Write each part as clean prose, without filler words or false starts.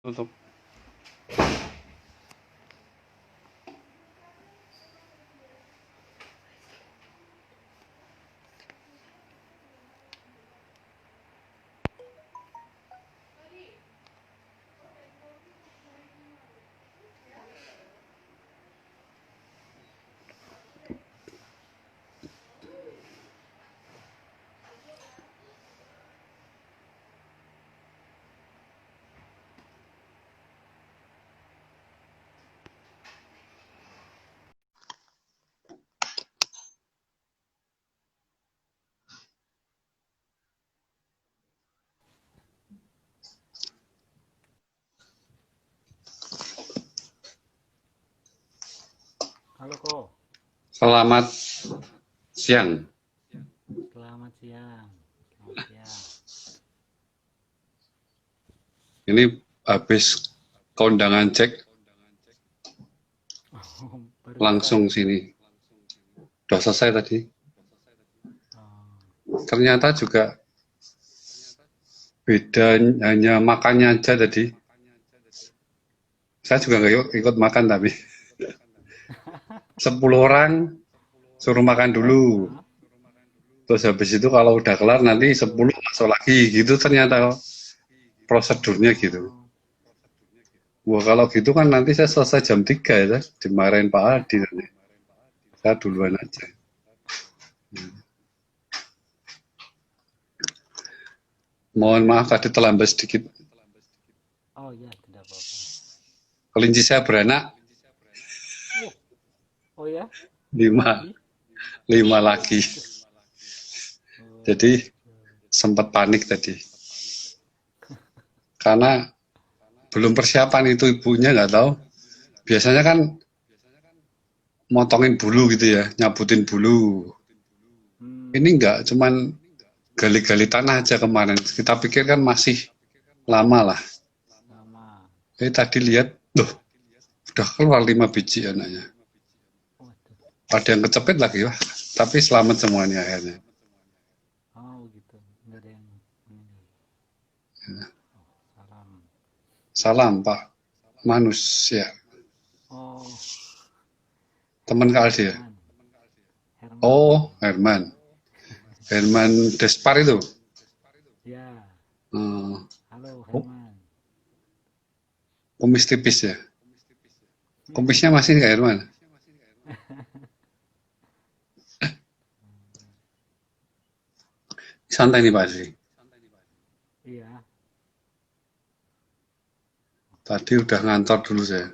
Tutup. Halo Ko, Selamat siang. selamat siang. Selamat siang. Ini habis kondangan cek Oh, baru langsung selesai. sini. Udah selesai tadi. Oh, Ternyata juga beda hanya makannya aja tadi. Saya juga nggak ikut makan tapi 10 orang suruh makan dulu. Hah? Terus habis itu kalau udah kelar Oh nanti gitu. 10 masuk lagi gitu ternyata prosedurnya gitu. Oh, Wah kalau gitu kan nanti saya selesai jam 3 ya, dimarahin Pak Adi nanti. Saya duluan aja. Mohon maaf tadi terlambat sedikit. oh ya tidak apa-apa. Kelinci saya beranak Oh, oh ya, 5, lagi? 5 lagi. Waduh. Oh Jadi gitu. sempat panik tadi. Karena belum persiapan itu ibunya nggak tahu. Biasanya kan motongin bulu gitu ya, nyabutin bulu. Ini Hmm, nggak, cuman gali-gali tanah aja kemarin. Kita pikir kan masih lama lah. sama. Tadi lihat, loh udah keluar 5 biji anaknya. Waduh. Ada yang kecepit lagi wah, tapi selamat semuanya akhirnya. Oh gitu. Nggak ada yang meninggal. Oh, salam. Salam Pak Manusia, Oh, teman Kak Aldi ya. Herman. Herman Oh, namanya. Herman. Herman Despar itu. Ya, Hmm, halo oh, Herman. kumis tipis ya. Kumisnya masih nggak Herman? Santai nih Pak Aldi. Iya. Tadi udah ngantor dulu saya.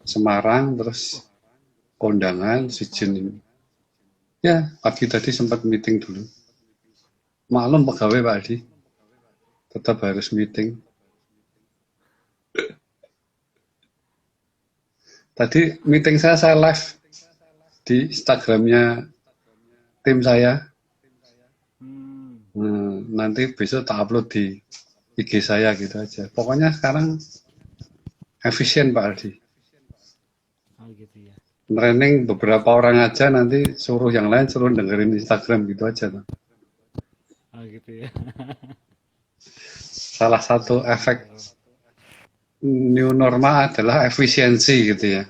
Semarang, terus Oh, kondangan, oh sijin Semarang. ini. Ya, pagi tadi sempat meeting dulu. Maklum pegawai Pak Aldi, tetap harus meeting. Tadi meeting saya live di Instagramnya tim saya. Hmm, Nanti besok tak upload di IG saya gitu aja. Pokoknya sekarang efisien Pak Aldi. oh gitu ya. Training beberapa orang aja nanti suruh yang lain suruh dengerin Instagram gitu aja. Tuh. Oh gitu ya. Salah satu efek Seru. new normal adalah efisiensi gitu ya.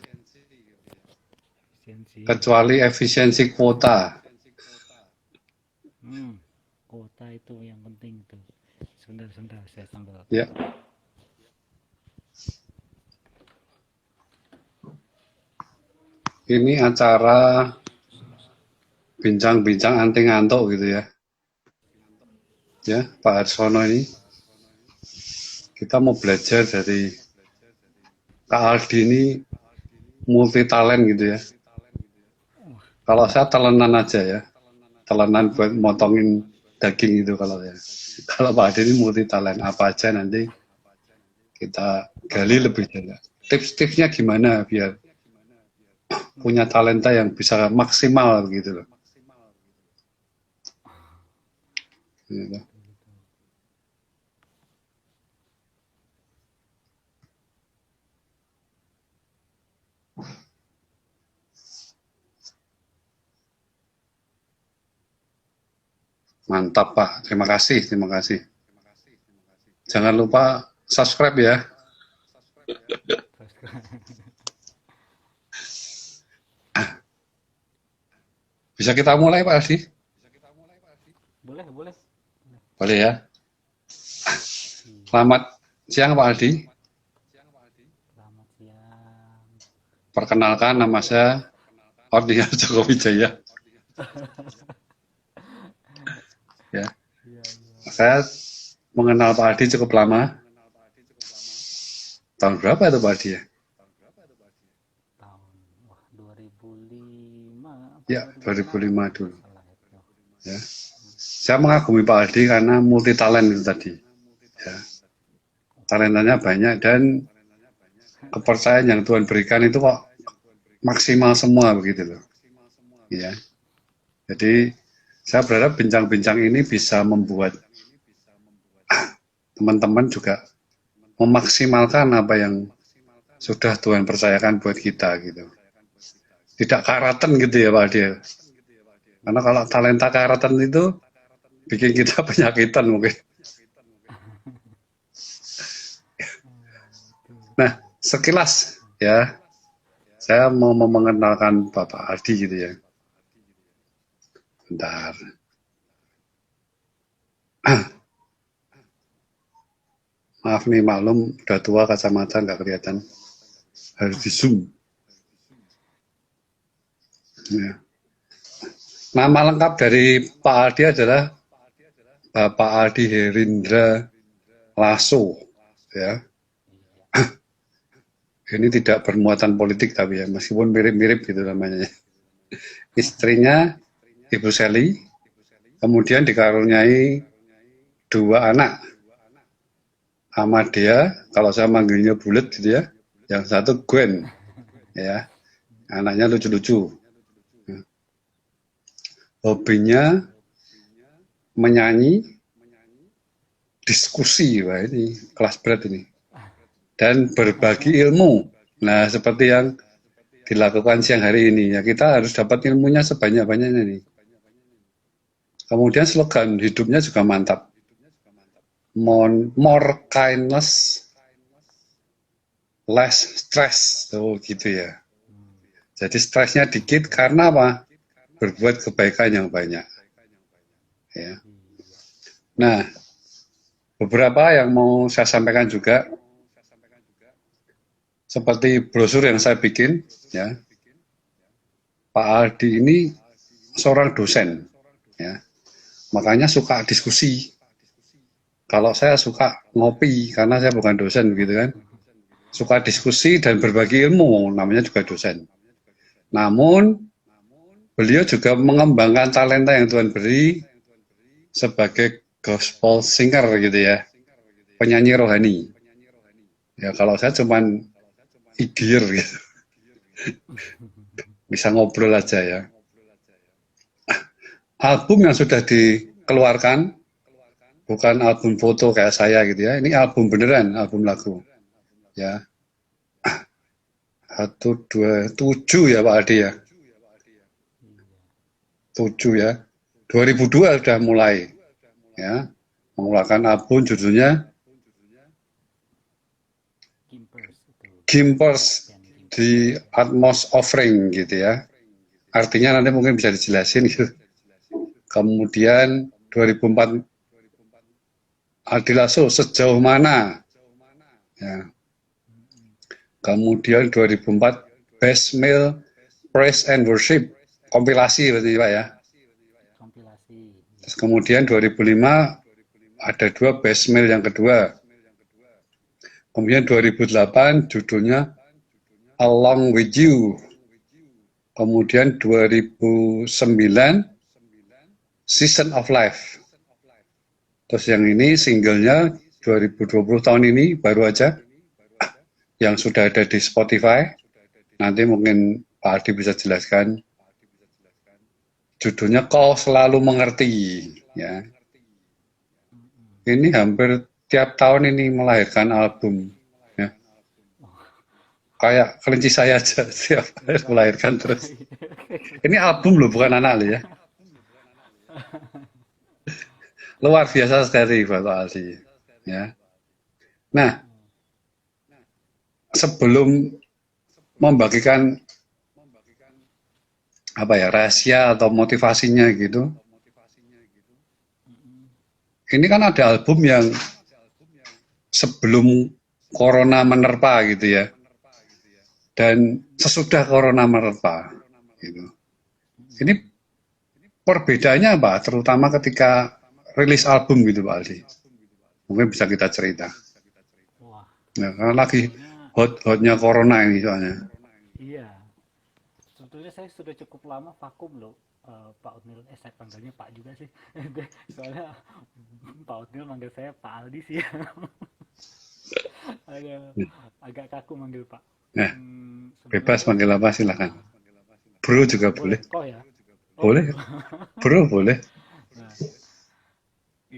Efisiensi. Kecuali efisiensi kuota. Hmm, kota itu yang penting tuh. Sebentar, saya sambil. Ya, ini acara bincang-bincang anti ngantuk gitu ya. Ya, Pak Arsono ini kita mau belajar dari Kak Aldi ini multi talent gitu ya. Wah, Kalau saya telenan aja ya, telenan buat motongin daging itu kalau ya. Kalau Pak Adi ini multi talent apa aja nanti kita gali lebih jauh. Tips-tipsnya gimana biar punya talenta yang bisa maksimal gitu loh. Gitu. gitu gitu. Mantap Pak, terima kasih, terima kasih. Jangan lupa subscribe ya. Bisa kita mulai Pak Aldi? Boleh, boleh. Boleh ya. Iya. Selamat siang Pak Aldi. Selamat siang. Perkenalkan nama saya Ordian Joko Wijaya. Ya, Iya, iya. saya mengenal Pak Aldi cukup lama. Tahun berapa itu Pak Aldi ya? Tahun 2005 apa Ya, 2005 kalau dulu. nggak salah itu. Ya. Saya mengagumi Pak Aldi karena multi talent itu tadi. Ya. Talentanya banyak dan kepercayaan yang Tuhan berikan itu kok maksimal semua begitu loh. Ya. Jadi saya berharap bincang-bincang ini bisa membuat teman-teman juga memaksimalkan apa yang sudah Tuhan percayakan buat kita gitu. Tidak karatan gitu ya Pak Aldi. Karena kalau talenta karatan itu bikin kita penyakitan mungkin. Nah, sekilas ya, saya mau mengenalkan Bapak Aldi gitu ya. Bentar. Maaf nih, maklum udah tua kacamata nggak kelihatan. Harus di zoom. Ya. Nama lengkap dari Pak Aldi adalah Bapak Aldi Herindra Lasso. Ya. Ini tidak bermuatan politik tapi ya, meskipun mirip-mirip gitu namanya. Istrinya Ibu Sally, kemudian dikaruniai 2 anak. Amadea, kalau saya manggilnya Bulet gitu ya, yang satu Gwen, ya, anaknya lucu-lucu. Hobinya menyanyi, diskusi, wah ini kelas berat ini, dan berbagi ilmu. Nah, seperti yang dilakukan siang hari ini, ya kita harus dapat ilmunya sebanyak-banyaknya nih. Kemudian slogan hidupnya juga mantap. More kindness, less stress, tuh gitu ya. Jadi stresnya dikit karena apa? Berbuat kebaikan yang banyak. Ya. Nah, beberapa yang mau saya sampaikan juga, seperti brosur yang saya bikin, ya. Pak Aldi ini seorang dosen, ya. Makanya suka diskusi. Kalau saya suka ngopi, karena saya bukan dosen begitu kan. Suka diskusi dan berbagi ilmu, namanya juga dosen. Namun, beliau juga mengembangkan talenta yang Tuhan beri sebagai gospel singer gitu ya, penyanyi rohani. Ya kalau saya cuman idir gitu, bisa ngobrol aja ya. Album yang sudah dikeluarkan, bukan album foto kayak saya gitu ya, ini album beneran, album lagu. Ya, 1, 2, 7 ya Pak Aldi ya. 7 ya. 2002 sudah mulai ya mengeluarkan album judulnya Gimpers di Atmos Offering gitu ya. Artinya nanti mungkin bisa dijelasin gitu. Kemudian 2004 Aldi Lasso sejauh mana? Ya. Kemudian 2004 Best Male Praise and Worship kompilasi berarti Pak ya. Kompilasi. Terus kemudian 2005 ada 2 Best Male yang kedua. Kemudian 2008 judulnya Along With You. Kemudian 2009 Season of Life. Terus yang ini singlenya 2020 tahun ini baru aja yang sudah ada di Spotify. Nanti mungkin Pak Aldi bisa jelaskan. Judulnya Kau Selalu Mengerti. Ya. Ini hampir tiap tahun ini melahirkan album. Ya. Kayak kelinci saya aja tiap hari melahirkan terus. Ini album loh, bukan anak loh ya. Luar biasa sekali Bapak Aldi. Ya. Nah, sebelum membagikan apa ya rahasia atau motivasinya gitu, Mm-mm. ini kan ada album yang sebelum corona menerpa gitu ya, dan sesudah corona menerpa gitu. Ini Mm-mm. perbedaannya apa? Terutama ketika rilis album gitu Pak Aldi. Mungkin bisa kita cerita. Wah, Ya, karena lagi sebetulnya hot-hotnya corona ini soalnya. iya, sebetulnya saya sudah cukup lama vakum loh. Pak Unil, saya panggilnya Pak juga sih. Soalnya Pak Unil manggil saya Pak Aldi sih. Agak agak kaku manggil Pak. Nah, bebas Sebenarnya panggil apa silakan. Bro juga boleh boleh. kok ya. Oh Boleh. bro. Bro boleh. Nah,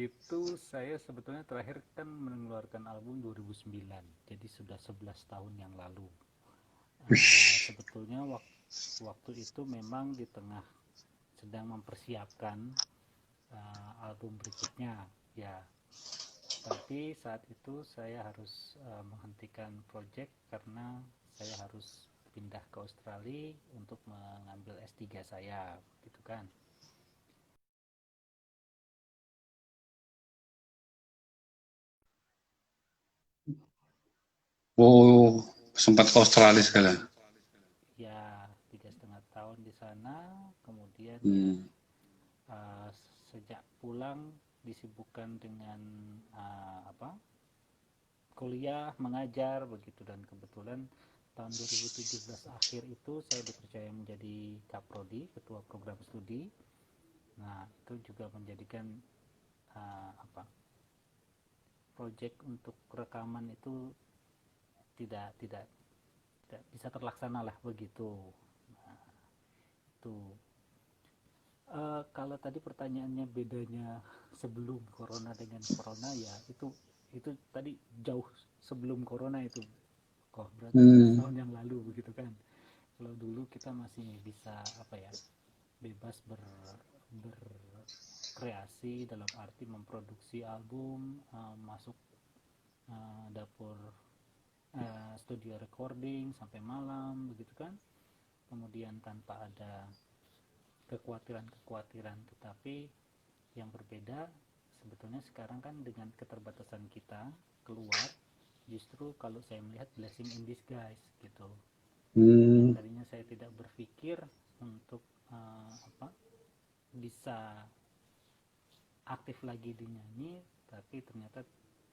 itu saya sebetulnya terakhir kan mengeluarkan album 2009. Jadi sudah 11 tahun yang lalu. Wih. Sebetulnya waktu itu memang di tengah sedang mempersiapkan album berikutnya ya, tapi saat itu saya harus menghentikan project karena saya harus pindah ke Australia untuk mengambil S3 saya gitu kan. Oh, sempat ke Australia segala. Ya 3,5 tahun di sana, kemudian ya Hmm. uh, sejak pulang disibukkan dengan apa, kuliah, mengajar begitu, dan kebetulan tahun 2017 akhir itu saya dipercaya menjadi Kaprodi, ketua program studi. Nah, itu juga menjadikan apa, project untuk rekaman itu tidak tidak tidak bisa terlaksana lah begitu. Nah, itu kalau tadi pertanyaannya bedanya sebelum corona dengan corona, ya itu tadi jauh sebelum corona itu. Oh, berarti 11 Hmm. tahun yang lalu begitu kan. Kalau dulu kita masih bisa apa ya, bebas berkreasi dalam arti memproduksi album, masuk dapur studio recording sampai malam begitu kan. Kemudian tanpa ada kekhawatiran-kekhawatiran, tetapi yang berbeda sebetulnya sekarang kan dengan keterbatasan kita keluar, justru kalau saya melihat blessing in disguise gitu. Yang Hmm. tadinya saya tidak berpikir untuk apa, bisa aktif lagi di nyanyi, tapi ternyata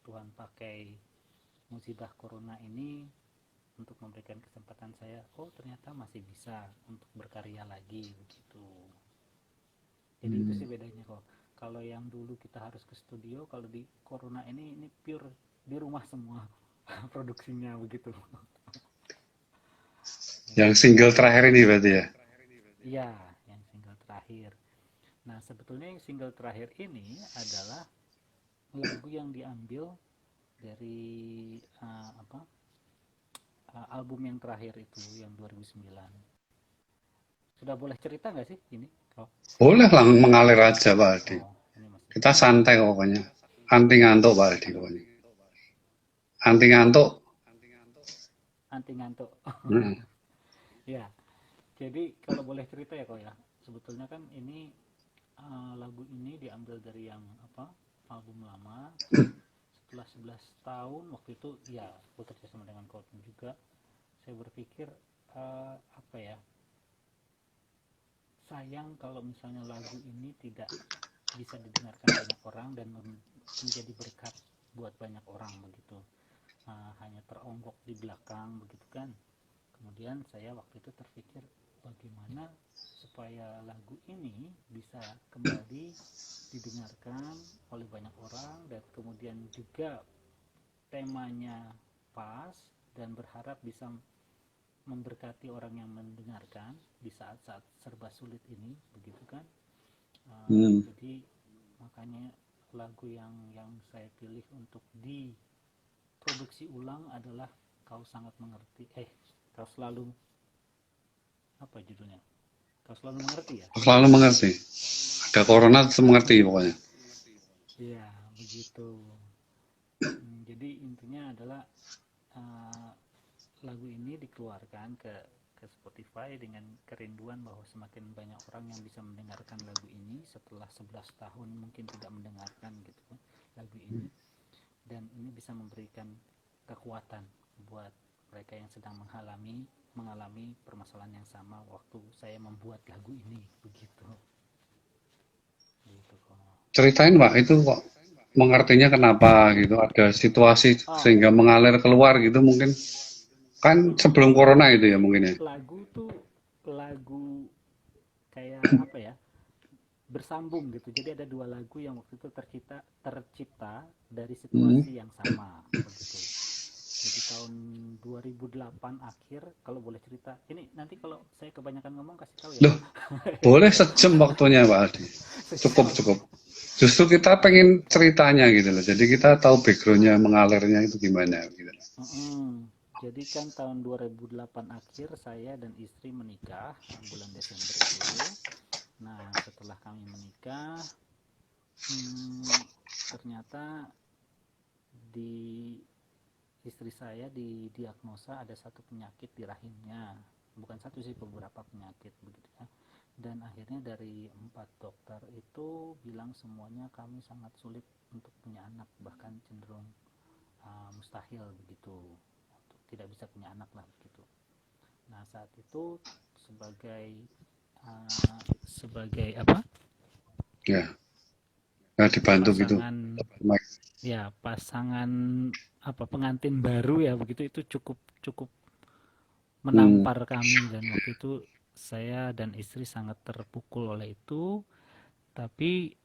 Tuhan pakai musibah corona ini untuk memberikan kesempatan saya, oh ternyata masih bisa untuk berkarya lagi begitu. Jadi itu Hmm. sih bedanya kok. Kalau yang dulu kita harus ke studio, kalau di corona ini pure di rumah semua produksinya begitu. Yang single terakhir ini berarti ya. Iya, yang single terakhir. Nah, sebetulnya yang single terakhir ini adalah lagu yang diambil dari apa, album yang terakhir itu yang 2009. Sudah boleh cerita nggak sih ini? Oh, Boleh lah mengalir aja Pak Aldi. oh ini masih Kita santai pokoknya. Anti ngantuk Pak Aldi pokoknya. Anti ngantuk. anti ngantuk. Hmm. Ya, jadi kalau boleh cerita ya kok ya. Sebetulnya kan ini lagu ini diambil dari yang apa, album lama. Setelah 11 tahun waktu itu ya bekerja sama dengan Colton juga, saya berpikir apa ya, sayang kalau misalnya lagu ini tidak bisa didengarkan banyak orang dan menjadi berkat buat banyak orang begitu. Hanya teronggok di belakang begitu kan. Kemudian saya waktu itu terpikir bagaimana supaya lagu ini bisa kembali didengarkan oleh banyak orang, dan kemudian juga temanya pas, dan berharap bisa memberkati orang yang mendengarkan di saat-saat serba sulit ini begitu kan. Hmm. Jadi makanya lagu yang saya pilih untuk diproduksi ulang adalah Kau Sangat Mengerti, Kau Selalu, apa judulnya, Kau Selalu Mengerti ya. Selalu mengerti. Ada corona tetap mengerti pokoknya. Iya begitu. Jadi intinya adalah uh, lagu ini dikeluarkan ke Spotify dengan kerinduan bahwa semakin banyak orang yang bisa mendengarkan lagu ini setelah 11 tahun mungkin tidak mendengarkan gitu kan lagu ini, dan ini bisa memberikan kekuatan buat mereka yang sedang mengalami permasalahan yang sama waktu saya membuat lagu ini begitu gitu kok. Ceritain Pak, itu kok mengertinya kenapa gitu, ada situasi Oh, sehingga mengalir keluar gitu mungkin. Kan sebelum corona itu ya mungkin ya. lagu tuh lagu kayak apa ya, bersambung gitu. Jadi ada dua lagu yang waktu itu tercipta dari Hmm. situasi yang sama begitu. Jadi tahun 2008 akhir, kalau boleh cerita. Ini nanti kalau saya kebanyakan ngomong kasih tahu ya. Loh, boleh sejam waktunya Pak Adi. Cukup, Sejam. cukup. Justru kita pengen ceritanya gitu loh. Jadi kita tahu backgroundnya mengalirnya itu gimana gitu. Jadi kan tahun 2008 akhir saya dan istri menikah bulan Desember itu. Nah setelah kami menikah, ternyata di istri saya didiagnosa ada satu penyakit di rahimnya, bukan satu sih, beberapa penyakit begitu ya. Dan akhirnya dari 4 dokter itu bilang semuanya kami sangat sulit untuk punya anak, bahkan cenderung mustahil begitu, tidak bisa punya anak lah begitu. Nah saat itu sebagai sebagai apa Ya, ya dibantu gitu. pasangan, ya pasangan apa pengantin baru ya begitu, itu cukup cukup Hmm. menampar kami, dan waktu itu saya dan istri sangat terpukul oleh itu. Tapi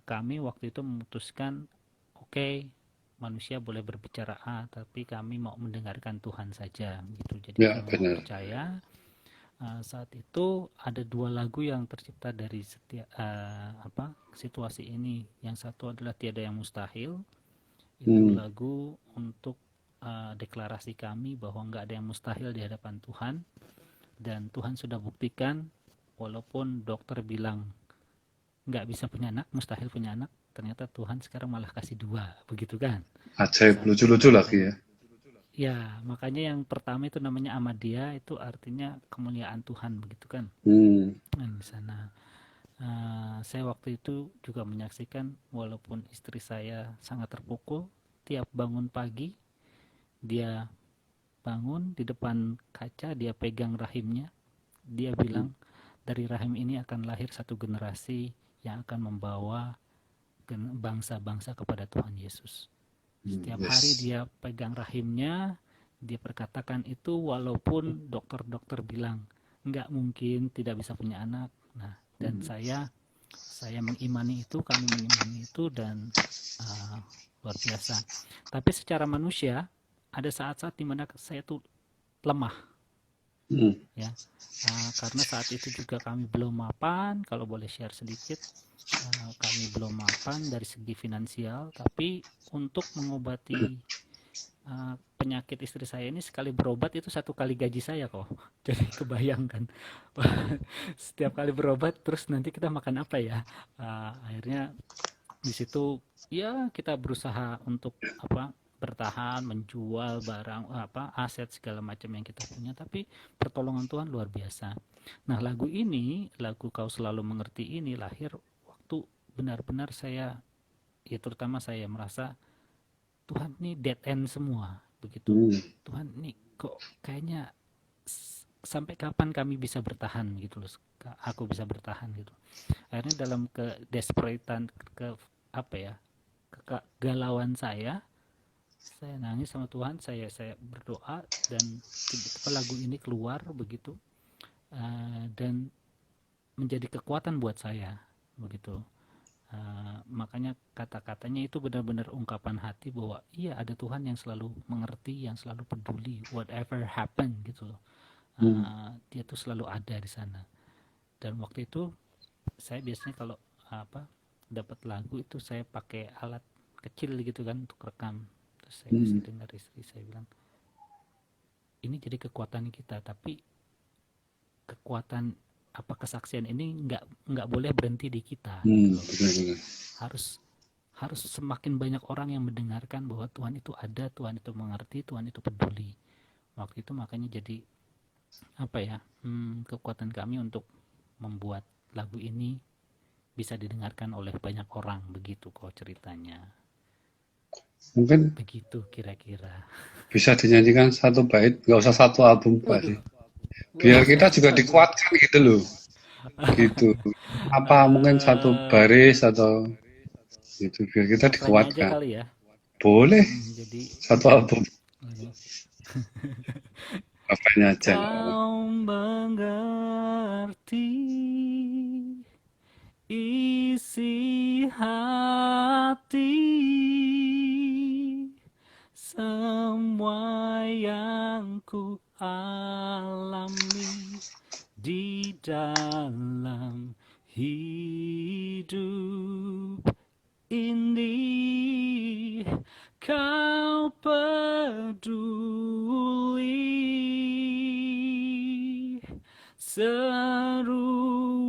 kami waktu itu memutuskan oke, okay, manusia boleh berbicara tapi kami mau mendengarkan Tuhan saja gitu. Jadi Ya, kami mau benar. percaya. Saat itu ada dua lagu yang tercipta dari setiap situasi ini. Yang satu adalah Tiada Yang Mustahil. Itu Hmm. lagu untuk deklarasi kami bahwa nggak ada yang mustahil di hadapan Tuhan, dan Tuhan sudah buktikan walaupun dokter bilang nggak bisa punya anak, mustahil punya anak, ternyata Tuhan sekarang malah kasih dua begitu kan. Ajaib, Saat itu lucu-lucu lagi makanya, ya. ya makanya yang pertama itu namanya Amadia, itu artinya kemuliaan Tuhan begitu kan. Hmm. Nah, di sana saya waktu itu juga menyaksikan walaupun istri saya sangat terpukul, tiap bangun pagi dia bangun di depan kaca, dia pegang rahimnya, dia bilang dari rahim ini akan lahir satu generasi yang akan membawa bangsa-bangsa kepada Tuhan Yesus. Setiap hari Yes. dia pegang rahimnya, dia perkatakan itu walaupun dokter-dokter bilang nggak mungkin, tidak bisa punya anak. Nah, dan saya mengimani itu, kami mengimani itu, dan luar biasa. Tapi secara manusia ada saat-saat dimana saya tuh lemah Hmm. ya, karena saat itu juga kami belum mapan. Kalau boleh share sedikit, kami belum mapan dari segi finansial, tapi untuk mengobati penyakit istri saya ini, sekali berobat itu satu kali gaji saya kok. Jadi kebayangkan setiap kali berobat terus nanti kita makan apa ya. Akhirnya di situ ya kita berusaha untuk bertahan, menjual barang aset segala macam yang kita punya, tapi pertolongan Tuhan luar biasa. Nah lagu ini, lagu Kau Selalu Mengerti ini lahir waktu benar-benar saya, ya terutama saya merasa Tuhan ini dead end semua begitu. Hmm. Tuhan ini kok kayaknya sampai kapan kami bisa bertahan gitu loh, aku bisa bertahan gitu. Akhirnya dalam kedesperatean, ke apa ya, kegalauan saya nangis sama Tuhan, saya berdoa, dan tiba-tiba lagu ini keluar begitu, dan menjadi kekuatan buat saya begitu. Makanya kata-katanya itu benar-benar ungkapan hati bahwa iya, ada Tuhan yang selalu mengerti, yang selalu peduli, whatever happen gitu loh. Dia tuh selalu ada di sana. Dan waktu itu saya biasanya kalau dapat lagu itu saya pakai alat kecil gitu kan untuk rekam, terus saya kasih dengar istri, saya bilang ini jadi kekuatan kita, tapi kekuatan kesaksian ini nggak boleh berhenti di kita gitu loh. Benar-benar. Harus semakin banyak orang yang mendengarkan bahwa Tuhan itu ada, Tuhan itu mengerti, Tuhan itu peduli. waktu itu makanya jadi apa ya, kekuatan kami untuk membuat lagu ini bisa didengarkan oleh banyak orang, begitu kok ceritanya. Mungkin Begitu kira-kira. bisa dinyanyikan satu bait, nggak usah satu album Pak Waduh, sih. Biar nggak kita usah juga satu. dikuatkan gitu loh. Gitu. Apa mungkin satu Eh, baris atau gitu biar kita refrainnya aja dikuatkan. kali ya. Boleh Jadi satu album ini. apanya aja nggak apa-apa. Kau mengerti isi hati, semua yang ku alami di dalam hidup ini. Kau peduli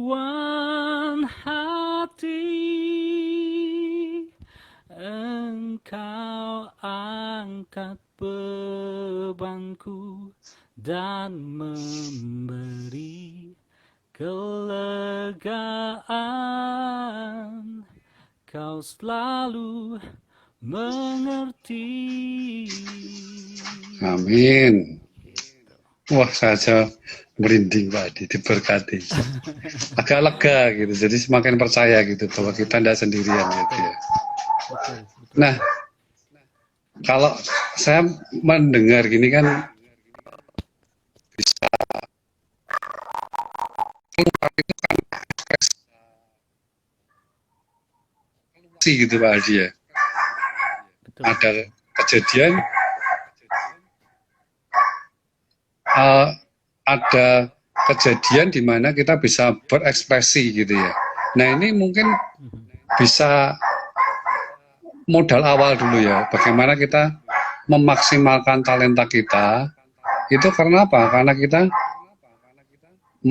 seruan hati, engkau angkat bebanku dan memberi kelegaan. Kau selalu mengerti. Amin. Gitu. Wah saja merinding Pak Adi, diberkati. Agak lega gitu, jadi semakin percaya gitu bahwa Ya, kita tidak sendirian gitu ya. betul, betul, Nah, betul. kalau saya mendengar gini kan bisa keluar itu kan ekspresi gitu Pak Adi ya. Betul, Ada betul. kejadian, uh, ada kejadian di mana kita bisa berekspresi gitu ya. Nah ini mungkin Mhm. bisa modal awal dulu ya. Bagaimana kita memaksimalkan talenta kita itu karena apa? Karena kita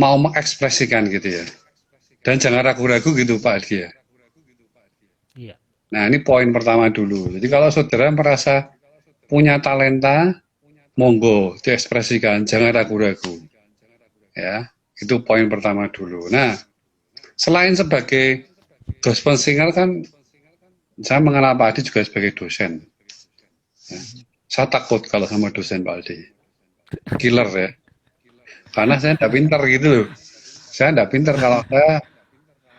mau mengekspresikan gitu ya. Dan jangan ragu-ragu gitu Pak Adi ya. Iya, Nah ini poin pertama dulu. Jadi kalau saudara merasa punya talenta, monggo diekspresikan, jangan ragu-ragu. Ya, itu poin pertama dulu. Nah, selain sebagai gospel singer kan, saya mengenal Pak Adi juga sebagai dosen. Ya. mhm. Saya takut kalau sama dosen Pak Adi. Killer ya. Karena saya tidak pintar gitu loh. Saya tidak pintar. Kalau saya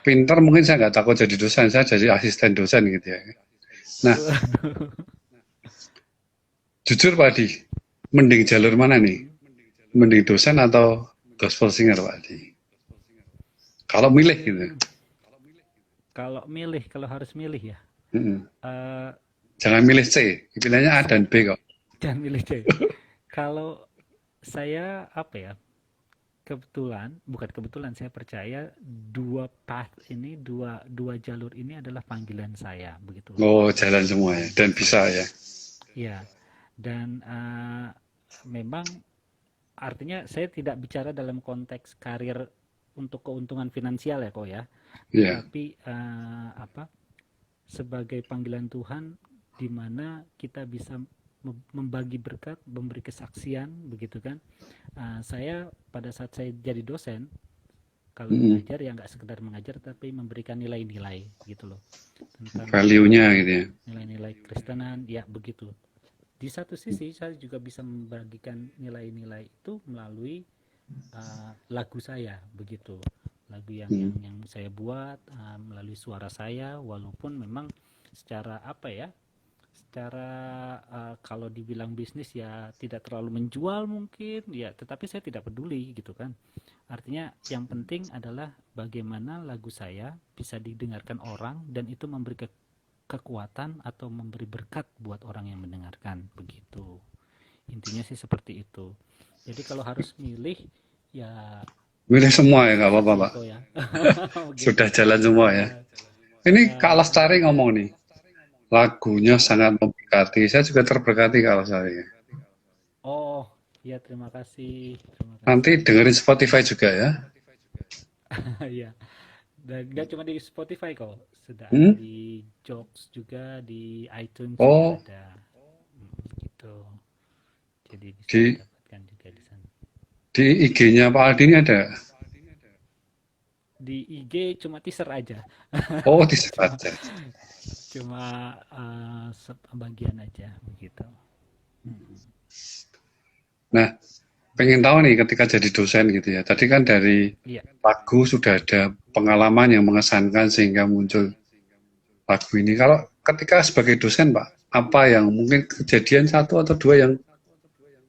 pintar mungkin saya nggak takut jadi dosen. Saya jadi asisten dosen gitu ya. Nah, jujur Pak Adi, mending jalur mana nih? Mhm. Mending dosen atau gospel singer Pak Adi? Kalau milih gitu. Kalau harus milih ya, Mm-mm. eh, Jangan milih C, pilihannya A dan saya B kok. jangan milih C. Kalau saya apa ya? Bukan kebetulan, saya percaya dua path ini, dua dua jalur ini adalah panggilan saya, begitu loh. Oh, jalan semua ya. Dan bisa ya. Ya, dan memang artinya saya tidak bicara dalam konteks karir untuk keuntungan finansial ya kok ya, Iya. tetapi apa, sebagai panggilan Tuhan di mana kita bisa membagi berkat, memberi kesaksian, begitu kan. Saya pada saat saya jadi dosen, kalau Mm-mm. mengajar ya nggak sekedar mengajar, tapi memberikan nilai-nilai gitu loh, tentang Value-nya gitu ya. nilai-nilai Kristenan, ya begitu. Di satu sisi saya juga bisa membagikan nilai-nilai itu melalui lagu saya, begitu. Lagu Mm. yang saya buat melalui suara saya, walaupun memang secara apa ya, secara kalau dibilang bisnis ya tidak terlalu menjual mungkin ya, tetapi saya tidak peduli gitu kan. Artinya yang penting adalah bagaimana lagu saya bisa didengarkan orang dan itu memberi kekuatan atau memberi berkat buat orang yang mendengarkan, begitu. Intinya sih seperti itu. Jadi kalau harus milih ya Milih semua ya, nggak apa-apa sih Pak. kok ya. Begitu. Sudah jalan semua ya. Eh, Ini Kak eh, Lestari ngomong nih. Lagunya sangat memberkati. Saya juga terberkati Kak Lestari. oh ya, terima kasih, terima Nanti kasih. dengerin Spotify juga ya. Ya, dan nggak cuma di Spotify kok, sudah ada Hmm? di Joox juga, di iTunes juga Oh, ada. Gitu. Jadi bisa di didapatkan Di IG-nya Pak Aldi ini ada. Di IG cuma teaser aja. Oh, di cuma aja. cuma bagian aja begitu. Nah, pengen tahu nih ketika jadi dosen gitu ya. Tadi kan dari Iya. lagu sudah ada pengalaman yang mengesankan sehingga muncul lagu ini. Kalau ketika sebagai dosen, Pak, apa yang mungkin kejadian satu atau dua yang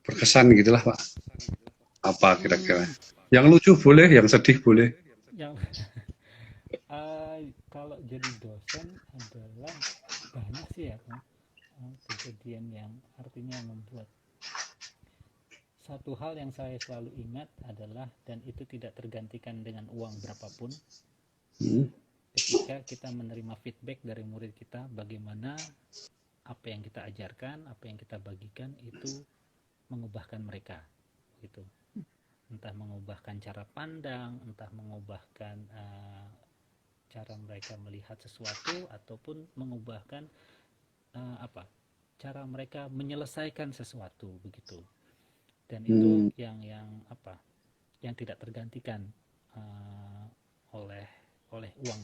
berkesan gitulah, Pak? Apa kira-kira? Hmm, Yang lucu boleh, yang sedih boleh. yang kalau jadi dosen adalah banyak sih ya kan, kejadian yang artinya membuat satu hal yang saya selalu ingat adalah, dan itu tidak tergantikan dengan uang berapapun, Hmm. ketika kita menerima feedback dari murid kita, bagaimana apa yang kita ajarkan, apa yang kita bagikan itu mengubahkan mereka gitu. Entah mengubahkan cara pandang, entah mengubahkan cara mereka melihat sesuatu, ataupun mengubahkan apa cara mereka menyelesaikan sesuatu begitu. Dan itu Hmm. yang apa, yang tidak tergantikan uh, oleh uang.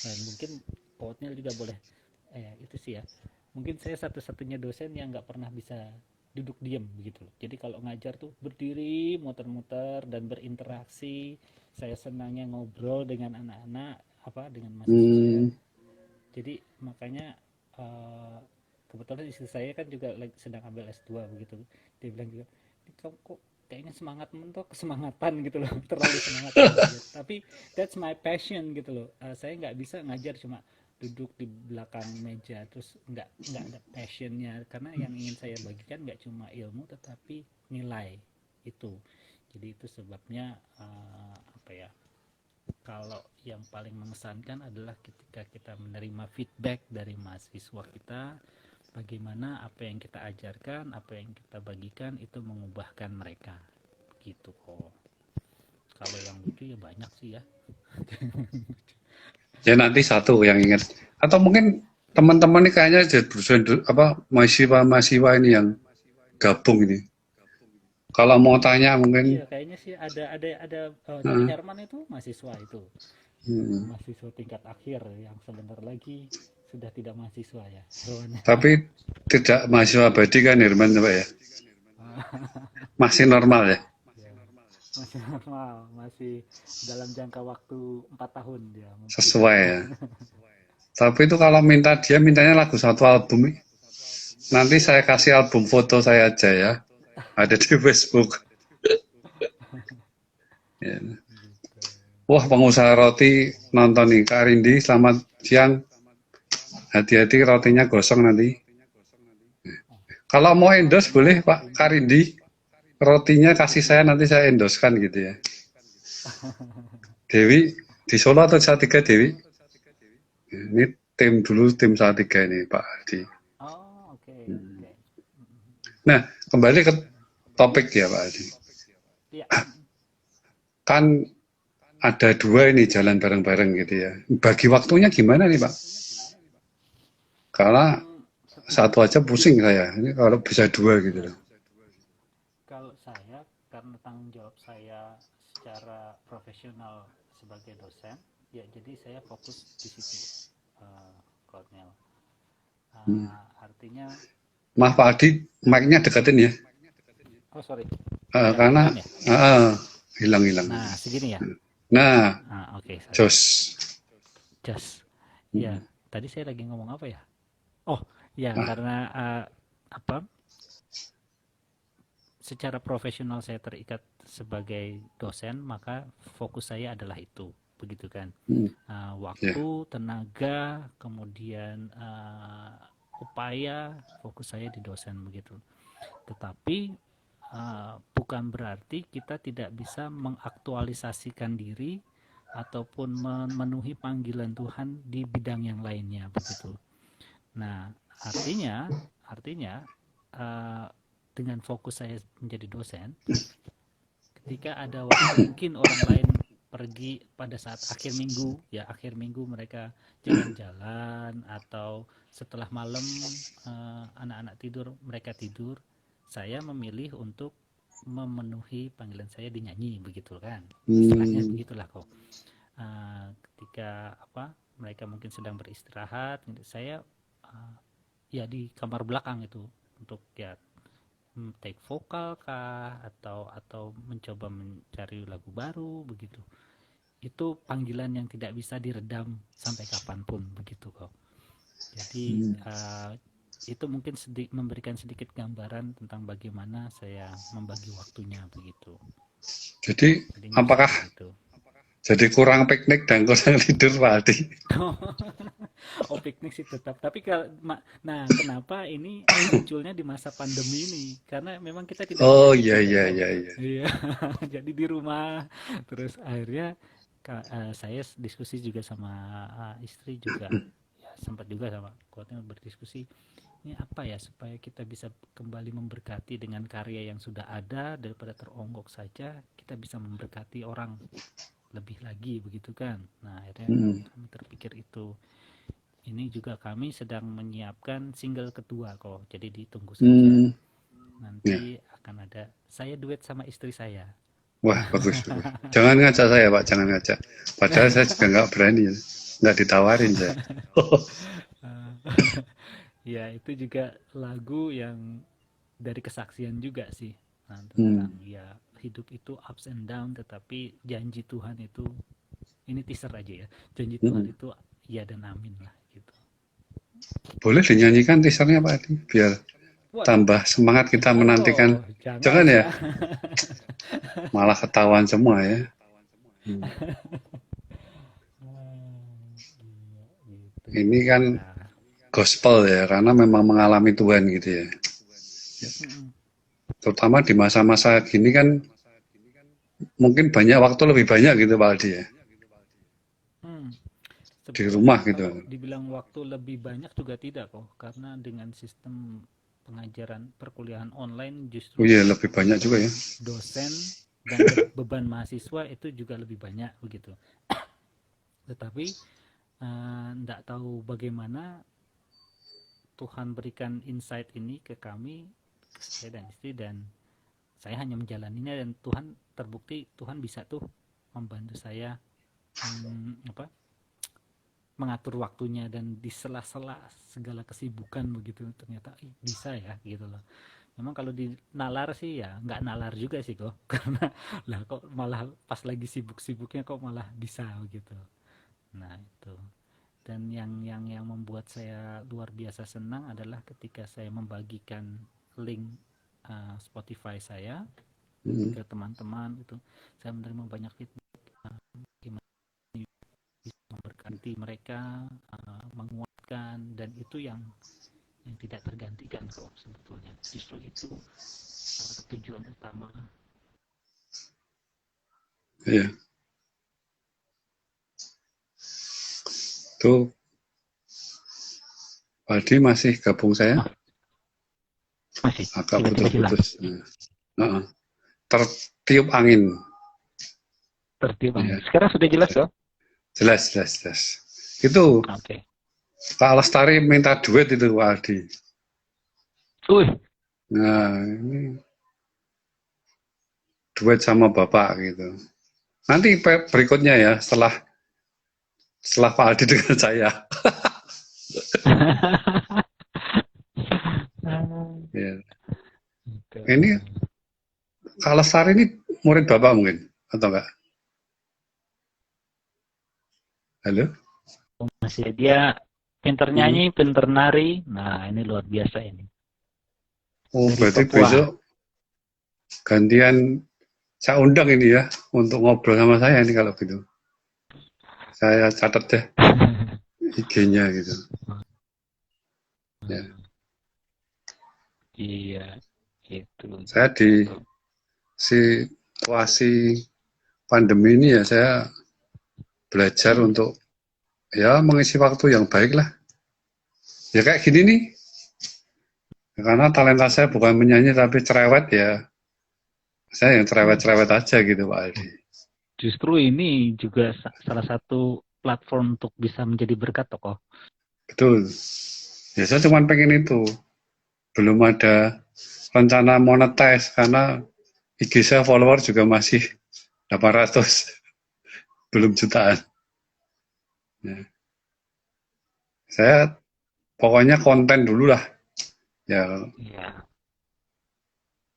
Dan mungkin quote-nya juga boleh, itu sih ya, mungkin saya satu-satunya dosen yang nggak pernah bisa duduk diam begitu. Jadi kalau ngajar tuh berdiri muter-muter dan berinteraksi. Saya senangnya ngobrol dengan anak-anak, apa, dengan mahasiswa saya. Hmm. Jadi makanya kebetulan istri saya kan juga sedang ambil S2 begitu. Dia bilang juga, kamu kok kayaknya semangat mentok, kesemangatan gitu loh, terlalu semangat kalau ngajar. Tapi that's my passion gitu loh. Saya nggak bisa ngajar cuma duduk di belakang meja terus nggak ada passionnya, karena yang ingin saya bagikan nggak cuma ilmu tetapi nilai itu. Jadi itu sebabnya apa ya, kalau yang paling mengesankan adalah ketika kita menerima feedback dari mahasiswa kita, bagaimana apa yang kita ajarkan, apa yang kita bagikan itu mengubahkan mereka gitu kok. Kalau yang lucu ya banyak sih ya. Ya nanti satu yang ingat. Atau mungkin teman-teman ini kayaknya jadi dosen apa mahasiswa-mahasiswa ini yang gabung ini. Kalau mau tanya Iya mungkin kayaknya sih ada jadi uh, Herman itu mahasiswa itu, hmm. mahasiswa tingkat akhir yang sebentar lagi sudah tidak mahasiswa ya Herman. Tapi tidak mahasiswa abadi kan Herman Pak ya? Masih normal ya? Ya, masih normal, masih dalam jangka waktu 4 tahun dia mungkin. Sesuai ya. Tapi itu kalau minta dia mintanya lagu satu album. Nanti saya kasih album foto saya aja ya. Ada di Facebook. Ya. Gitu. Wah, pengusaha roti nonton nih. Kak Rindi, selamat siang. Hati-hati rotinya gosong nanti. Kalau mau endorse boleh Pak Kak Rindi. Rotinya kasih saya nanti saya endorsekan gitu ya. Dewi di Solo atau Salatiga Dewi? Ini tim dulu tim Salatiga ini Pak Adi. Oh, oke, oke. Nah, kembali ke topik ya Pak Adi. Iya. Kan ada dua ini jalan bareng-bareng gitu ya. Bagi waktunya gimana nih Pak? Karena Hmm, satu aja pusing saya. Ini kalau bisa dua gitu ya, loh. kalau saya karena tanggung jawab saya secara profesional sebagai dosen, ya jadi saya fokus di situ, uh, Cornel. Artinya, Maaf Pak Adi, mic-nya deketin ya. oh sorry, ada Karena kedengaran ya? hilang-hilang. Nah, segini ya. Nah, Oke, sorry. Jos. Just, ya, tadi saya lagi ngomong apa ya? Oh, ya Ah, karena apa? Secara profesional saya terikat sebagai dosen, maka fokus saya adalah itu, begitu kan? ya. Waktu, tenaga, kemudian upaya, fokus saya di dosen begitu. Tetapi bukan berarti kita tidak bisa mengaktualisasikan diri ataupun memenuhi panggilan Tuhan di bidang yang lainnya begitu. Nah, artinya uh, dengan fokus saya menjadi dosen, ketika ada waktu mungkin orang lain pergi pada saat akhir minggu, ya akhir minggu mereka jalan-jalan, atau setelah malam anak-anak tidur mereka tidur, saya memilih untuk memenuhi panggilan saya di nyanyi begitu kan, istilahnya Hmm. begitulah kok. Ketika mereka mungkin sedang beristirahat, saya ya di kamar belakang itu untuk ya take vokal kah atau mencoba mencari lagu baru begitu. Itu panggilan yang tidak bisa diredam sampai kapanpun begitu kok. Jadi itu mungkin memberikan sedikit gambaran tentang bagaimana saya membagi waktunya begitu. Jadi Jadinya apakah seperti itu. jadi kurang piknik dan kurang tidur Pak Aldi? Oh, piknik sih tetap. Tapi nah kenapa ini munculnya di masa pandemi ini? Karena memang kita tidak Oh diajak iya juga iya kok. iya iya. Iya, jadi di rumah. Terus akhirnya saya diskusi juga sama istri juga. Ya, sempat juga sama kuatnya berdiskusi. Ini apa ya supaya kita bisa kembali memberkati dengan karya yang sudah ada daripada teronggok saja, kita bisa memberkati orang lebih lagi begitu kan. Nah, akhirnya Hmm. kami terpikir itu. Ini juga kami sedang menyiapkan single kedua kok. Jadi ditunggu saja. Hmm. Ya. Nanti akan ada saya duet sama istri saya. Wah bagus bagus. Jangan ngajak saya Pak, jangan ngajak. Padahal saya juga nggak berani, nggak ditawarin saya. Ya, itu juga lagu yang dari kesaksian juga sih. Nah, tentang Hmm. ya hidup itu ups and down, tetapi janji Tuhan itu, ini teaser aja ya, janji Tuhan Hmm. itu ya dan amin lah gitu. Boleh dinyanyikan teasernya Pak Aldi, biar Waduh, tambah semangat kita jangan menantikan. loh, jangan Jangan ya, ya. malah ketahuan semua ya. Hmm. Iya, gitu. Ini kan Nah, gospel ya, karena memang mengalami Tuhan gitu ya. mm-mm. Terutama di masa-masa gini kan mungkin banyak waktu lebih banyak gitu Pak Aldi ya. Hmm. Di rumah Sebetulnya gitu. kalau dibilang waktu lebih banyak juga tidak kok, karena dengan sistem pengajaran perkuliahan online Oh justru iya, lebih banyak juga ya. dosen dan beban mahasiswa itu juga lebih banyak begitu. Tetapi tidak tahu bagaimana Tuhan berikan insight ini ke kami, ke saya dan istri, dan saya hanya menjalaninya, dan Tuhan terbukti Tuhan bisa tuh membantu saya mengatur waktunya, dan di sela-sela segala kesibukan begitu ternyata bisa ya gitu loh. Memang kalau di nalar sih ya nggak nalar juga sih kok karena lah kok malah pas lagi sibuk-sibuknya kok malah bisa gitu. Nah itu, dan yang membuat saya luar biasa senang adalah ketika saya membagikan link Spotify saya Hmm. ke teman-teman itu, saya menerima banyak feedback gimana bisa memberkati mereka, menguatkan, dan itu yang tidak tergantikan kok sebetulnya. Justru itu tujuan utama. Iya. Tuh Pak Aldi masih gabung saya? Oh, masih Agak tiba-tiba hilang, putus-putus. Nah, tertiup angin. tertiup angin. Ya. Sekarang sudah jelas kok. Jelas, jelas, jelas. Itu Oke. Kak Lestari minta duet itu Pak Aldi. Wih, Nah, ini duet sama Bapak gitu. Nanti berikutnya ya, setelah Pak Aldi dengan saya. Ya. Ini Kak Lestari ini murid Bapak mungkin, atau enggak? Halo? masih dia pinter Hmm. nyanyi, pinter nari. Nah, ini luar biasa ini. Oh, Dari berarti Papua. besok gantian saya undang ini ya, untuk ngobrol sama saya ini kalau gitu. Saya catat deh IG-nya gitu. Ya. Iya, itu. Saya di situasi pandemi ini ya, saya belajar untuk ya mengisi waktu yang baik lah. Ya kayak gini nih, karena talenta saya bukan menyanyi tapi cerewet ya, saya yang cerewet-cerewet aja gitu Pak Aldi. Justru ini juga salah satu platform untuk bisa menjadi berkat tokoh. Betul. Ya saya cuma pengen itu. Belum ada rencana monetize karena IG saya follower juga masih 800, belum jutaan. Ya. Saya pokoknya konten dulu lah. Ya, Iya.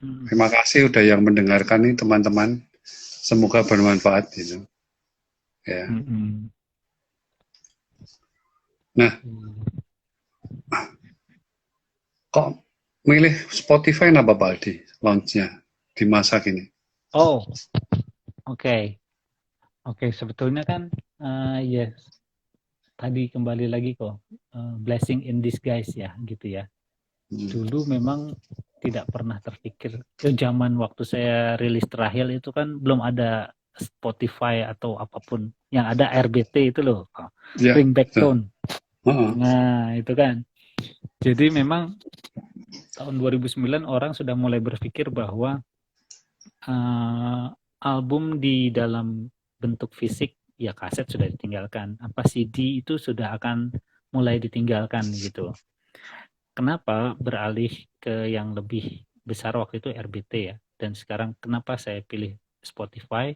Mm, terima kasih udah yang mendengarkan nih teman-teman. Semoga bermanfaat gitu. Ya. mm. Nah, Hmm. kok milih Spotify kenapa Pak Aldi launch-nya di masa kini? Oh, oke. Oke, sebetulnya kan ya tadi kembali lagi kok blessing in disguise ya gitu ya. Hmm. Dulu memang tidak pernah terpikir ke zaman waktu saya rilis terakhir itu kan belum ada Spotify atau apapun, yang ada RBT itu loh, Ya, ringback ya. tone. Nah, itu kan. Jadi memang tahun 2009 orang sudah mulai berpikir bahwa uh, album di dalam bentuk fisik ya kaset sudah ditinggalkan, apa CD itu sudah akan mulai ditinggalkan gitu. Kenapa beralih ke yang lebih besar waktu itu RBT ya, dan sekarang kenapa saya pilih Spotify,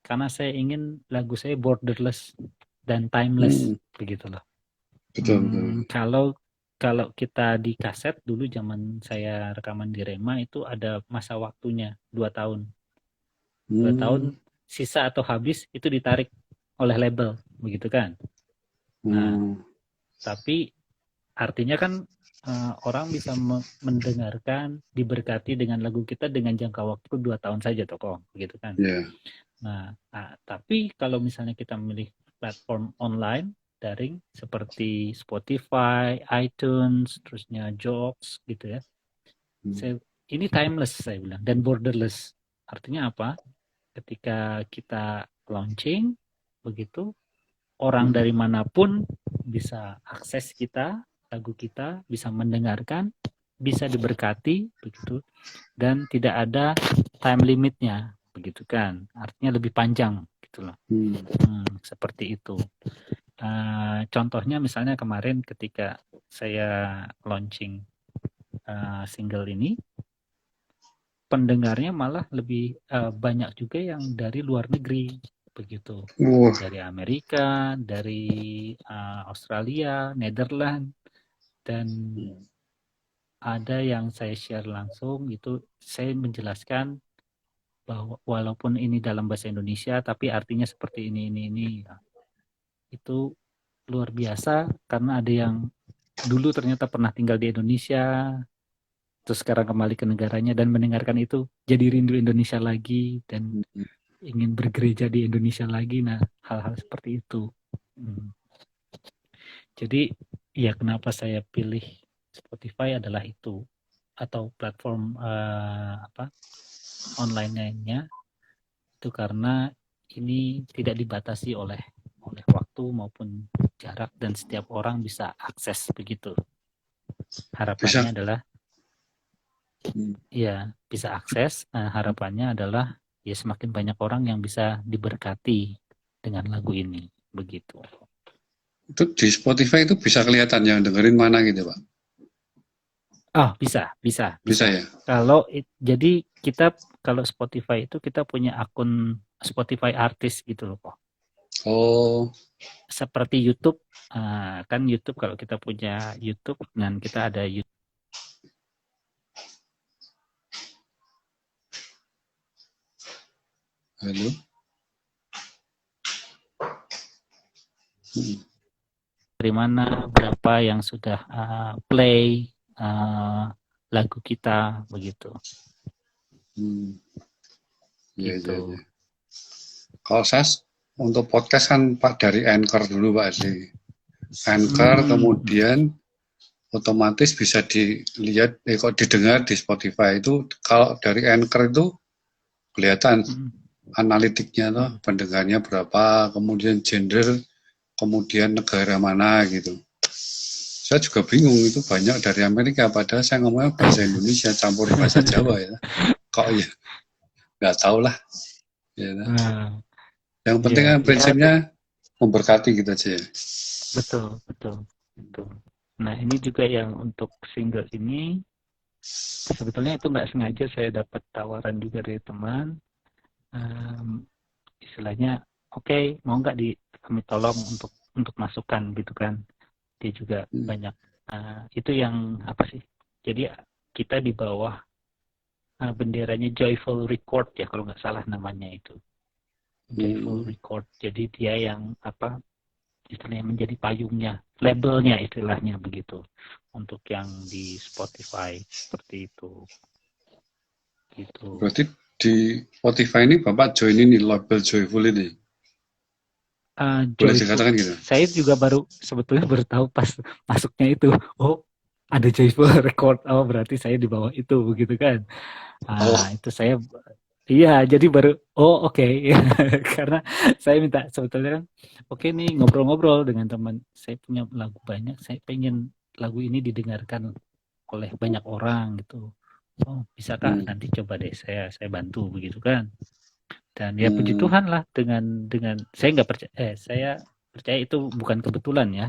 karena saya ingin lagu saya borderless dan timeless Hmm, begitu loh. betul, betul. Kalau kalau kita di kaset dulu zaman saya rekaman di Rema itu ada masa waktunya 2 tahun. 2 tahun Hmm, sisa atau habis itu ditarik oleh label begitu kan. Nah, hmm, tapi artinya kan orang bisa mendengarkan, diberkati dengan lagu kita dengan jangka waktu 2 tahun saja toko begitu kan. ya. Nah, tapi kalau misalnya kita memilih platform online daring seperti Spotify, iTunes, terusnya Joox gitu ya. Hmm, Ini timeless saya bilang dan borderless. Artinya apa? Ketika kita launching begitu, orang hmm, dari manapun bisa akses kita, lagu kita, bisa mendengarkan, bisa diberkati begitu, dan tidak ada time limitnya begitu kan. Artinya lebih panjang gitu loh. hmm. Seperti itu. Contohnya misalnya kemarin ketika saya launching single ini, pendengarnya malah lebih banyak juga yang dari luar negeri begitu, Wah, dari Amerika, dari Australia, Netherlands, dan ada yang saya share langsung itu, saya menjelaskan bahwa walaupun ini dalam bahasa Indonesia tapi artinya seperti ini. Itu luar biasa karena ada yang dulu ternyata pernah tinggal di Indonesia terus sekarang kembali ke negaranya dan mendengarkan itu jadi rindu Indonesia lagi dan ingin bergereja di Indonesia lagi. Nah, hal-hal seperti itu. Jadi ya kenapa saya pilih Spotify adalah itu, atau platform online lainnya itu, karena ini tidak dibatasi oleh waktu maupun jarak dan setiap orang bisa akses begitu. bisa. Harapannya adalah ya bisa akses. Harapannya adalah ya semakin banyak orang yang bisa diberkati dengan lagu ini begitu. Itu di Spotify itu bisa kelihatan yang dengerin mana gitu, Pak. Bisa. Bisa ya? Jadi kita kalau Spotify itu kita punya akun Spotify artis gitu loh kok. Oh, Seperti YouTube, kan YouTube kalau kita punya YouTube dan kita ada YouTube. halo. Hmm, Dari mana berapa yang sudah play lagu kita begitu. hmm. Iya, iya, iya. Gitu. Kalau saya untuk podcast kan Pak dari Anchor dulu Pak di Anchor, Hmm. kemudian otomatis bisa dilihat, kok didengar di Spotify itu. Kalau dari Anchor itu kelihatan Hmm. analitiknya tuh, Hmm. pendengarnya berapa, kemudian gender, kemudian negara mana gitu. Saya juga bingung, itu banyak dari Amerika, padahal saya ngomongnya bahasa Indonesia campur bahasa Jawa ya. Kok ya nggak tahu lah. Ya. Nah, Yang penting ya, kan ya, prinsipnya memberkati gitu aja ya. betul. Nah, ini juga yang untuk single ini Sebetulnya itu nggak sengaja, saya dapat tawaran juga dari teman, istilahnya, oke, mau nggak kami tolong untuk masukan gitu kan. Dia juga Hmm. banyak, itu yang apa sih? Jadi kita di bawah benderanya Joyful Record ya kalau nggak salah namanya itu. Joyful Hmm. Record. Jadi dia yang apa, istilahnya menjadi payungnya, labelnya istilahnya begitu untuk yang di Spotify seperti itu gitu. Berarti di Spotify ini Bapak join ini label Joyful ini. Boleh Joyful, dikatakan gitu. saya juga sebetulnya baru tahu pas masuknya itu, oh ada Joyful Record, oh berarti saya di bawah itu begitu kan. Oh, Itu saya, iya, jadi baru, oh oke. Karena saya minta sebetulnya kan, oke nih ngobrol-ngobrol dengan teman, saya punya lagu banyak, saya pengen lagu ini didengarkan oleh banyak orang gitu. Oh bisa kak, hmm. nanti coba deh saya bantu begitu kan. Dan ya puji Hmm. Tuhan lah, dengan saya nggak percaya, saya percaya itu bukan kebetulan ya.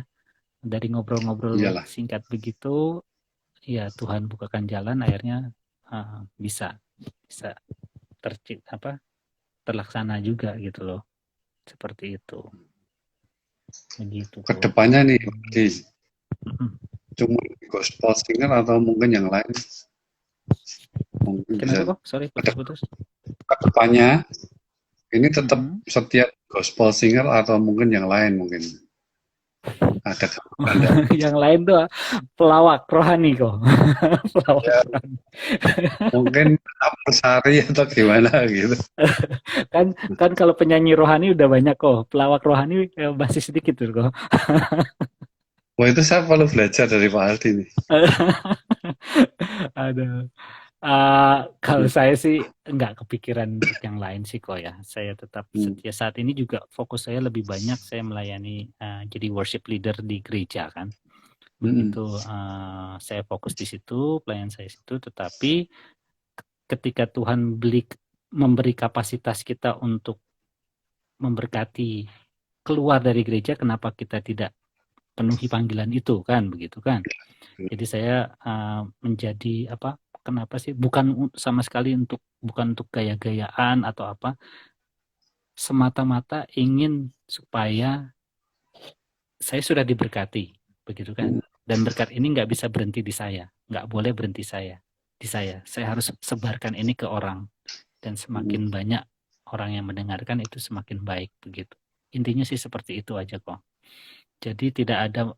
Dari ngobrol-ngobrol Iyalah. singkat begitu, ya Tuhan bukakan jalan, akhirnya bisa bisa terlaksana juga gitu loh, seperti itu, begitu kok. Kedepannya nih, di Mhm. cuma gospel singer atau mungkin yang lain, mungkin bisa Kenapa kok? Sorry, putus-putus. kedepannya ini tetap Mhm. setiap gospel singer atau mungkin yang lain mungkin ada gambaran enggak? Yang lain tuh pelawak rohani kok. Pelawak Ya, rohani. mungkin Sari atau gimana gitu. kan kan kalau penyanyi rohani udah banyak kok, pelawak rohani masih sedikit tuh kok. Wah itu saya perlu belajar dari Pak Aldi nih. Aduh. Kalau saya sih nggak kepikiran untuk yang lain sih kok ya. Saya tetap Hmm. setia, saat ini juga fokus saya lebih banyak saya melayani, jadi worship leader di gereja kan. Hmm. Begitu, saya fokus di situ, pelayanan saya situ, tetapi ketika Tuhan memberi kapasitas kita untuk memberkati keluar dari gereja, kenapa kita tidak penuhi panggilan itu kan, begitu kan? Jadi saya, menjadi apa, kenapa sih, bukan sama sekali bukan untuk gaya-gayaan atau apa, semata-mata ingin supaya saya sudah diberkati, begitu kan? Hmm. Dan berkat ini nggak bisa berhenti di saya, nggak boleh berhenti di saya. Saya harus sebarkan ini ke orang, dan Hmm. semakin banyak orang yang mendengarkan itu semakin baik, begitu. Intinya sih seperti itu aja kok. Jadi tidak ada,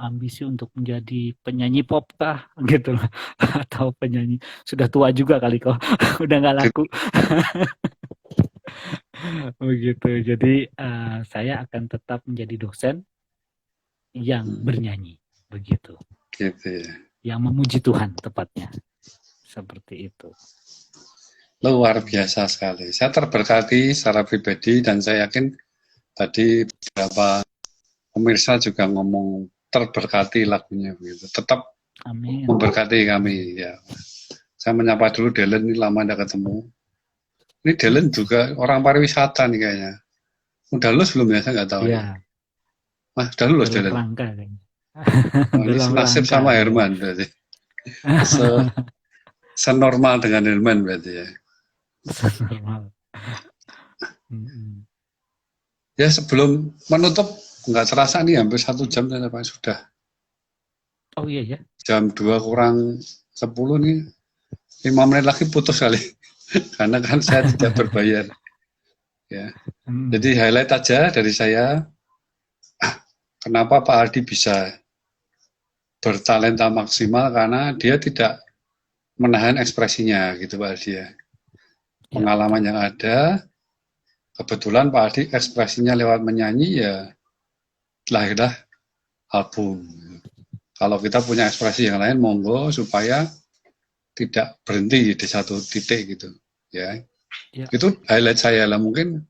ambisi untuk menjadi penyanyi pop kah gitu loh, atau penyanyi sudah tua juga kali kok, udah nggak laku. Begitu. Jadi, saya akan tetap menjadi dosen yang bernyanyi, begitu. Gitu ya. Yang memuji Tuhan tepatnya, seperti itu. Luar biasa sekali. Saya terberkati secara pribadi dan saya yakin tadi beberapa pemirsa juga ngomong terberkati lagunya begitu. Tetap Amin. memberkati kami ya. Saya menyapa dulu Delen, ini lama tidak ketemu. Ini Delen juga orang pariwisata nih kayaknya. Udah lulus belum ya? Saya nggak tahu nih. Ya, Mas, udah lulus dalam Delen. rangka kayaknya. Oh, ini Dalam senasib rangka sama ya. Herman berarti. Se Senormal dengan Herman berarti ya. Normal. Mm-mm. Ya sebelum menutup nggak terasa nih hampir 1 jam Pak sudah Oh iya ya. jam 2 kurang 10 nih 5 menit lagi putus kali karena kan saya tidak berbayar ya. Jadi Mm. highlight aja dari saya kenapa Pak Aldi bisa bertalenta maksimal karena dia tidak menahan ekspresinya gitu Pak Aldi ya. Ya Pengalaman betul. yang ada kebetulan Pak Aldi ekspresinya lewat menyanyi ya lahirlah album. Kalau kita punya ekspresi yang lain monggo supaya tidak berhenti di satu titik gitu ya. Ya. Itu highlight saya lah, mungkin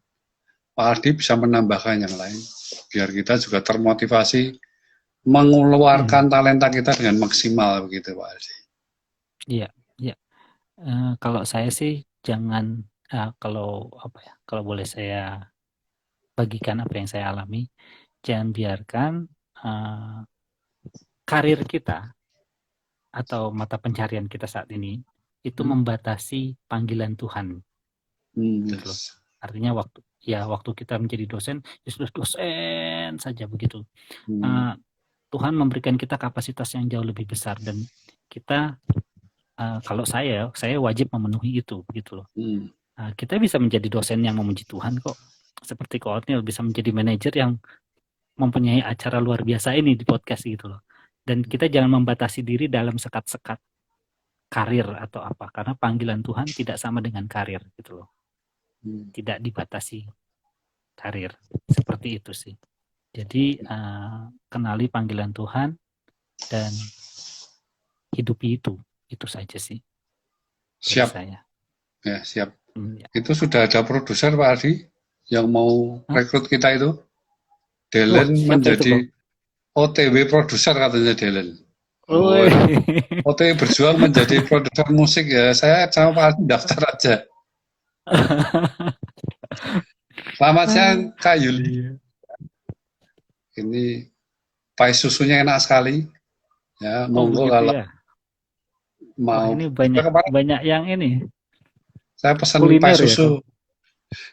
Pak Ardi bisa menambahkan yang lain biar kita juga termotivasi mengeluarkan Mm. talenta kita dengan maksimal begitu Pak Ardi. Iya, iya. Kalau saya sih jangan, kalau apa ya, kalau boleh saya bagikan apa yang saya alami, jangan biarkan, karir kita atau mata pencarian kita saat ini itu Hmm. membatasi panggilan Tuhan. Gitu loh. Yes. Artinya waktu kita menjadi dosen, ya sudah dosen saja begitu. Tuhan memberikan kita kapasitas yang jauh lebih besar dan kita kalau saya wajib memenuhi itu begitu loh. Kita bisa menjadi dosen yang memuji Tuhan kok. Seperti Ko Otniel bisa menjadi manajer yang mempunyai acara luar biasa ini di podcast gitu loh. Dan kita jangan membatasi diri dalam sekat-sekat karir atau apa, karena panggilan Tuhan tidak sama dengan karir gitu loh. Tidak dibatasi karir, seperti itu sih. Jadi kenali panggilan Tuhan dan hidupi itu saja sih. Siap. Saya. Ya, siap. Ya. Itu sudah ada produser Pak Ardi yang mau rekrut kita itu. Delen menjadi OTW produser katanya Delen. OTW berjuang menjadi produser musik ya. Saya sama Pak Ardi daftar aja. Selamat siang Kak Yuli. Ini pai susunya enak sekali. Ya, monggo kalau ya. mau. Ini banyak yang ini. Saya pesan pai susu.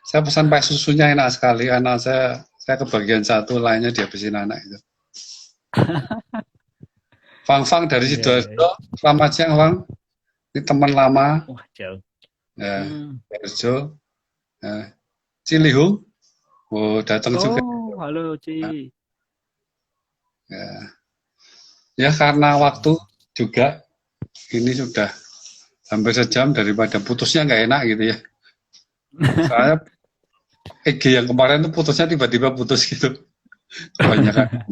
Saya pesan pai susunya enak sekali. Anak saya kebagian satu, lainnya dihabisin anak itu. Fang dari Sidoarjo. Selamat siang, Fang. Ini teman lama. Wah, jauh. Ya, Sidoarjo. Cilihung. Datang juga. Halo, Ci. Ya, karena waktu juga ini sudah hampir sejam, daripada putusnya nggak enak gitu ya. Saya EG yang kemarin tuh putusnya tiba-tiba putus gitu. Kebanyakan.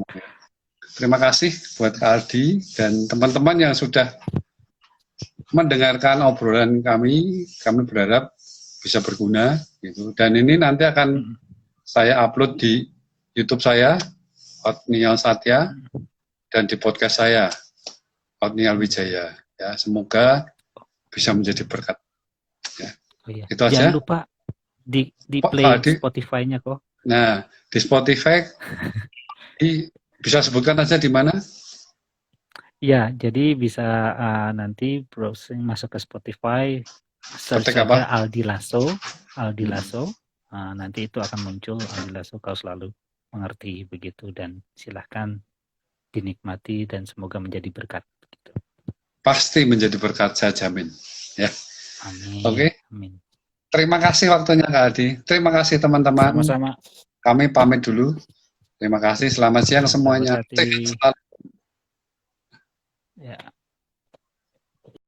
Terima kasih buat Kak Aldi dan teman-teman yang sudah mendengarkan obrolan kami. Kami berharap bisa berguna gitu. Dan ini nanti akan saya upload di YouTube saya, Otniel Satya, dan di podcast saya, Otniel Wijaya. Ya, semoga bisa menjadi berkat. Ya. Itu aja. Jangan lupa di play Spotify-nya kok. Nah, di Spotify bisa sebutkan aja di mana? Ya, jadi bisa nanti browsing masuk ke Spotify, search saja Aldi Lasso. Nanti itu akan muncul Aldi Lasso, kau selalu mengerti begitu, dan silahkan dinikmati dan semoga menjadi berkat. Begitu. Pasti menjadi berkat, saya jamin. Ya. Amin. Oke. Amin. Terima kasih waktunya Kak Aldi. Terima kasih teman-teman. Sama-sama. Kami pamit dulu. Terima kasih. Selamat siang semuanya. Ya.